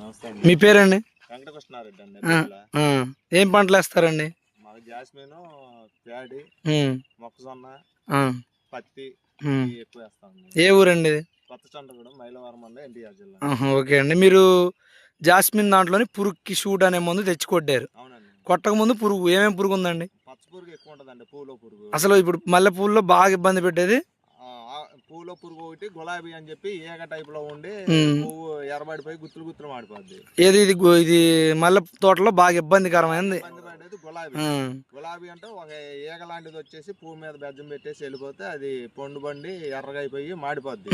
నమస్తే అండి. మీ పేరండి? వెంకటకృష్ణారెడ్డి అండి. ఆ, ఆ. ఏం పంటలు వేస్తారండి? మాకు జాస్మిన్, ప్యాడి, ఉమ్, మొక్కజొన్న, ఆ, పత్తి ఉమ్. ఇవి ఎక్కువ వేస్తామండి. ఏ ఊరండి ఇది? కొత్త చంద్రగూడెం, మైలవరం అండి, ఎన్టీఆర్ జిల్లా. ఓకే అండి. మీరు జాస్మిన్ దాంట్లోని పురుగుకి షూట్ అనే మందు తెచ్చి కొట్టారు. అవునండి. కొట్టక ముందు పురుగు ఏమేమి పురుగు ఉందండి? పచ్చ పురుగు ఎక్కువ ఉంటుందండి, పూలో పురుగు. అసలు ఇప్పుడు మల్లె పువ్వుల్లో బాగా ఇబ్బంది పెట్టేది పూలో పురుగు ఒకటి, గులాబీ అని చెప్పి ఏగ టైప్ లో ఉండి పువ్వు ఎర్రబడిపోయి గుత్తులు గుత్తులు మాడిపోద్ది. ఏది ఇది ఇది మల్లె తోటలో బాగా ఇబ్బందికరమైనది. ఇబ్బంది పడేది గులాబీ. గులాబీ అంటే ఒక ఏగ లాంటిది వచ్చేసి పువ్వు మీద బెజ్జం పెట్టేసి వెళ్ళిపోతే అది పండు బండి ఎర్రగా అయిపోయి మాడిపోద్ది.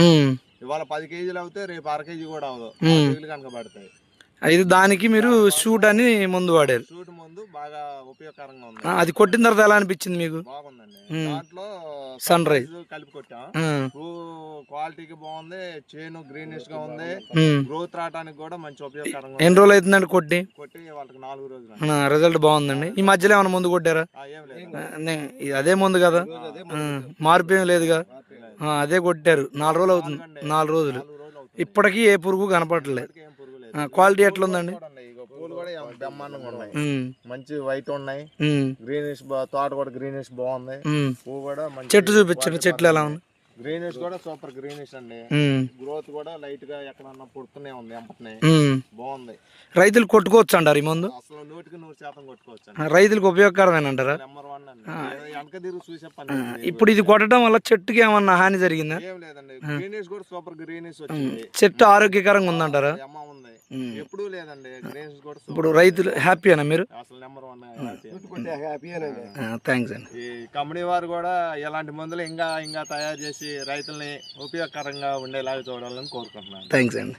ఇవాళ 10 కేజీలు అవుతే రేపు 1/2 కేజీ కూడా అవదు, కనుక పడతాయి. ఇది దానికి మీరు షూట్ అని ముందు వాడారు. షూట్ ముందు బాగా ఉపయోగకరంగా ఉంది. అది కొట్టిన తర్వాత ఎలా అనిపించింది మీకు? బాగుందండి. దాంట్లో సన్ రైజ్ కలిపి కొట్టాం. క్వాలిటీకి బాగుంది, చేను గ్రీనిష్ గా ఉంది, గ్రోత్ రావడానికి కూడా మంచి ఉపయోగకరంగా. ఎన్ని రోజులు అవుతుందండి కొట్టి వాళ్ళకి 4 రోజులు. రిజల్ట్ బాగుందండి. ఈ మధ్యలో ఏమైనా ముందు కొట్టారా? ఏం లేదు, అదే ముందు కదా, మార్పు ఏం లేదుగా. అదే కొట్టారు. 4 రోజులు అవుతుంది. 4 రోజులు ఇప్పటికీ ఏ పురుగు కనపడట్లేదు. క్వాలిటీ ఎట్లా ఉందండి? పూలు కూడా బ్రహ్మాండంగా ఉన్నాయి, మంచి వైట్ ఉన్నాయి, గ్రీనిష్ తోట కూడా గ్రీనిష్ బాగుంది. పువ్వు కూడా చెట్టు చూపించండి, చెట్లు ఎలా ఉంది? గ్రీనిష్ కూడా సూపర్ గ్రీనిష్ అండి. గ్రోత్ కూడా లైట్ గా ఎక్కడన్నా పుడుతూనే ఉంది, ఎంపటనే బాగుంది. రైతులు కొట్టుకోవచ్చు అంటారు ఈ మందు? అసలు 100% కొట్టుకోవచ్చు. రైతులకు ఉపయోగకరమేనంటారా? వెనక తిరుగు చూసే పని. ఇప్పుడు ఇది కొట్టడం వల్ల చెట్టుకి ఏమన్నా హాని జరిగిందా? ఏం లేదండి, గ్రీనిష్ కూడా సూపర్ గ్రీనిష్ వచ్చింది. చెట్టు ఆరోగ్యకరంగా ఉందంటారా? ఉంది, ఎప్పుడు లేదండి. గ్రీనిష్ కూడా ఇప్పుడు రైతులు హ్యాపీనా మీరు? అసలు నెంబర్ 1. థ్యాంక్స్ అండి. ఈ కంపెనీ వారు కూడా ఇలాంటి మందులు ఇంకా తయారు చేసి రైతుల్ని ఉపయోగకరంగా ఉండేలాగా చూడాలని కోరుకుంటున్నాను. థ్యాంక్స్ అండి.